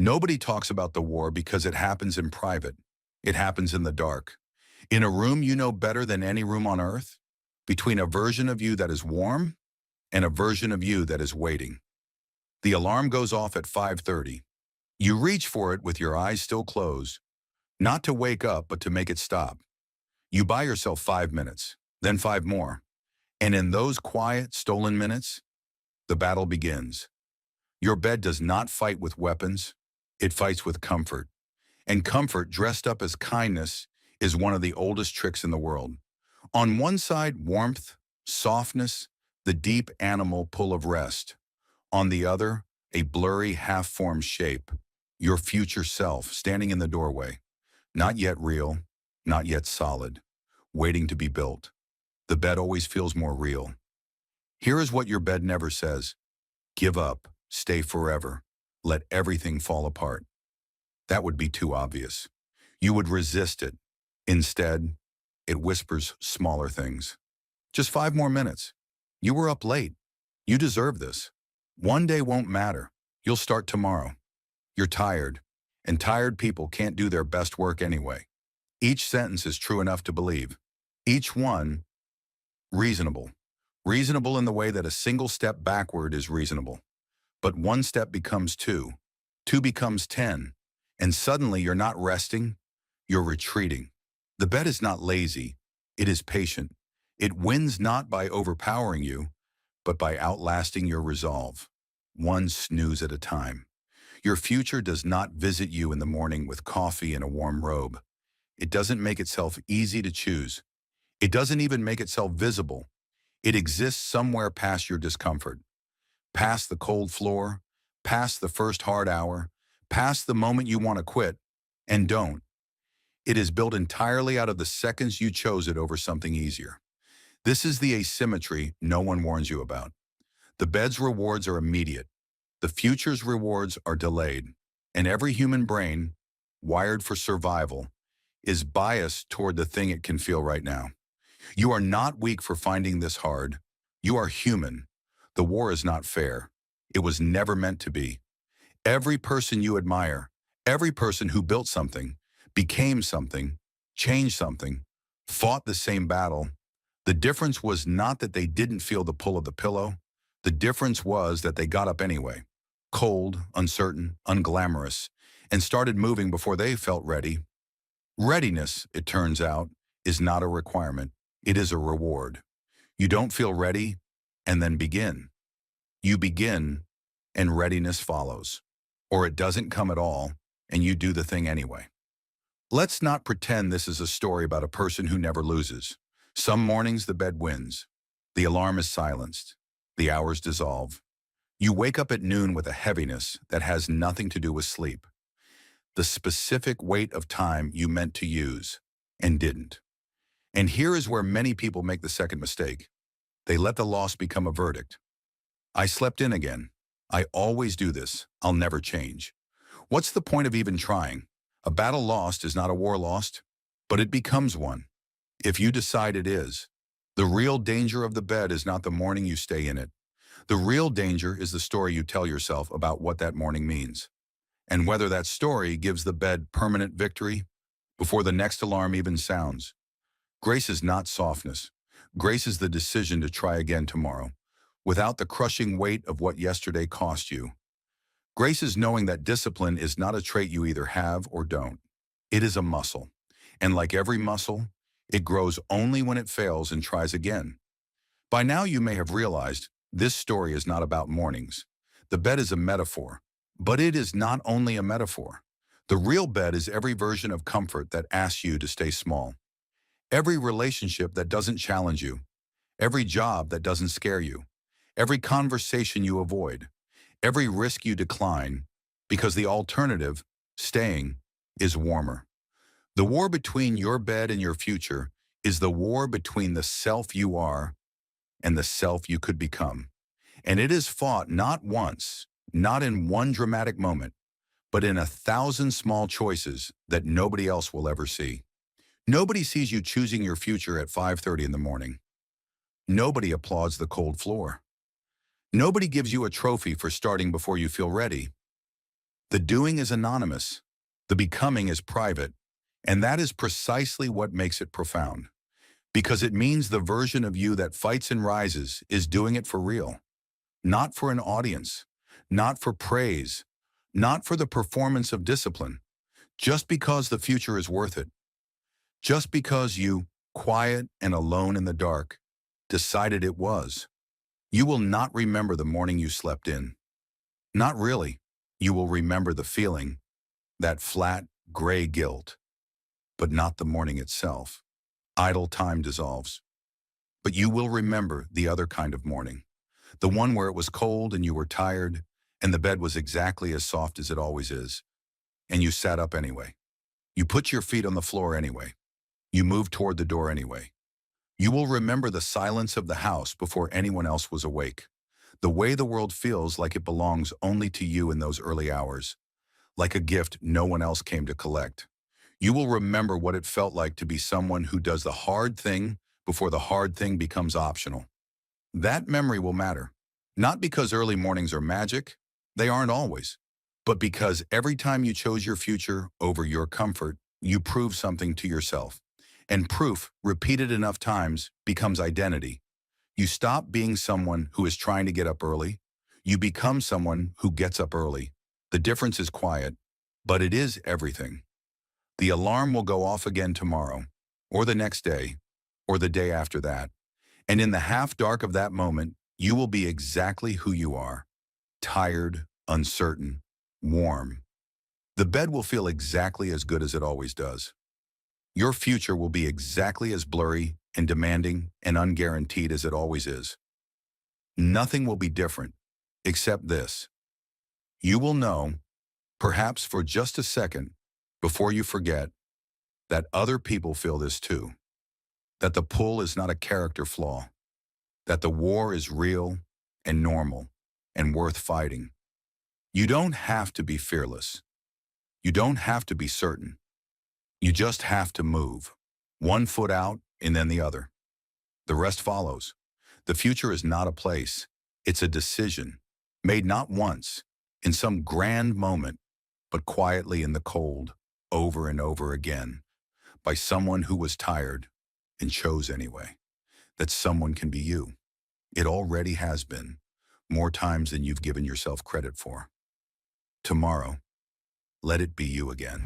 Nobody talks about the war because it happens in private. It happens in the dark. In a room you know better than any room on earth, between a version of you that is warm and a version of you that is waiting. The alarm goes off at 5:30. You reach for it with your eyes still closed, not to wake up but to make it stop. You buy yourself 5 minutes, then 5 more. And in those quiet, stolen minutes, the battle begins. Your bed does not fight with weapons, it fights with comfort. And comfort dressed up as kindness is one of the oldest tricks in the world. On one side, warmth, softness, the deep animal pull of rest. On the other, a blurry, half-formed shape, your future self standing in the doorway. Not yet real, not yet solid, waiting to be built. The bed always feels more real. Here is what your bed never says. Give up, stay forever, let everything fall apart. That would be too obvious. You would resist it. Instead, it whispers smaller things. Just 5 more minutes. You were up late. You deserve this. One day won't matter. You'll start tomorrow. You're tired, and tired people can't do their best work anyway. Each sentence is true enough to believe. Each one reasonable. Reasonable in the way that a single step backward is reasonable. But one step becomes two. Two becomes 10. And suddenly you're not resting, you're retreating. The bed is not lazy, it is patient. It wins not by overpowering you, but by outlasting your resolve. One snooze at a time. Your future does not visit you in the morning with coffee and a warm robe. It doesn't make itself easy to choose. It doesn't even make itself visible. It exists somewhere past your discomfort. Past the cold floor, past the first hard hour, past the moment you want to quit, and don't. It is built entirely out of the seconds you chose it over something easier. This is the asymmetry no one warns you about. The bed's rewards are immediate. The future's rewards are delayed. And every human brain, wired for survival, is biased toward the thing it can feel right now. You are not weak for finding this hard. You are human. The war is not fair. It was never meant to be. Every person you admire, every person who built something, became something, changed something, fought the same battle. The difference was not that they didn't feel the pull of the pillow. The difference was that they got up anyway, cold, uncertain, unglamorous, and started moving before they felt ready. Readiness, it turns out, is not a requirement. It is a reward. You don't feel ready and then begin. You begin and readiness follows. Or it doesn't come at all, and you do the thing anyway. Let's not pretend this is a story about a person who never loses. Some mornings the bed wins. The alarm is silenced. The hours dissolve. You wake up at noon with a heaviness that has nothing to do with sleep. The specific weight of time you meant to use and didn't. And here is where many people make the second mistake. They let the loss become a verdict. I slept in again. I always do this. I'll never change. What's the point of even trying? A battle lost is not a war lost, but it becomes one. If you decide it is. The real danger of the bed is not the morning you stay in it. The real danger is the story you tell yourself about what that morning means. And whether that story gives the bed permanent victory before the next alarm even sounds. Grace is not softness. Grace is the decision to try again tomorrow, without the crushing weight of what yesterday cost you. Grace is knowing that discipline is not a trait you either have or don't. It is a muscle. And like every muscle, it grows only when it fails and tries again. By now you may have realized this story is not about mornings. The bed is a metaphor, but it is not only a metaphor. The real bed is every version of comfort that asks you to stay small. Every relationship that doesn't challenge you. Every job that doesn't scare you. Every conversation you avoid. Every risk you decline, because the alternative, staying, is warmer. The war between your bed and your future is the war between the self you are and the self you could become. And it is fought not once, not in one dramatic moment, but in 1,000 small choices that nobody else will ever see. Nobody sees you choosing your future at 5:30 in the morning. Nobody applauds the cold floor. Nobody gives you a trophy for starting before you feel ready. The doing is anonymous. The becoming is private. And that is precisely what makes it profound. Because it means the version of you that fights and rises is doing it for real. Not for an audience. Not for praise. Not for the performance of discipline. Just because the future is worth it. Just because you, quiet and alone in the dark, decided it was. You will not remember the morning you slept in. Not really. You will remember the feeling, that flat, gray guilt, but not the morning itself. Idle time dissolves. But you will remember the other kind of morning, the one where it was cold and you were tired, and the bed was exactly as soft as it always is, and you sat up anyway. You put your feet on the floor anyway. You moved toward the door anyway. You will remember the silence of the house before anyone else was awake, the way the world feels like it belongs only to you in those early hours, like a gift no one else came to collect. You will remember what it felt like to be someone who does the hard thing before the hard thing becomes optional. That memory will matter, not because early mornings are magic, they aren't always, but because every time you chose your future over your comfort, you proved something to yourself. And proof, repeated enough times, becomes identity. You stop being someone who is trying to get up early. You become someone who gets up early. The difference is quiet, but it is everything. The alarm will go off again tomorrow, or the next day, or the day after that. And in the half dark of that moment, you will be exactly who you are. Tired, uncertain, warm. The bed will feel exactly as good as it always does. Your future will be exactly as blurry and demanding and unguaranteed as it always is. Nothing will be different, except this. You will know, perhaps for just a second, before you forget, that other people feel this too. That the pull is not a character flaw. That the war is real and normal and worth fighting. You don't have to be fearless. You don't have to be certain. You just have to move. One foot out and then the other. The rest follows. The future is not a place. It's a decision, made not once, in some grand moment, but quietly in the cold, over and over again, by someone who was tired and chose anyway. That someone can be you. It already has been, more times than you've given yourself credit for. Tomorrow, let it be you again.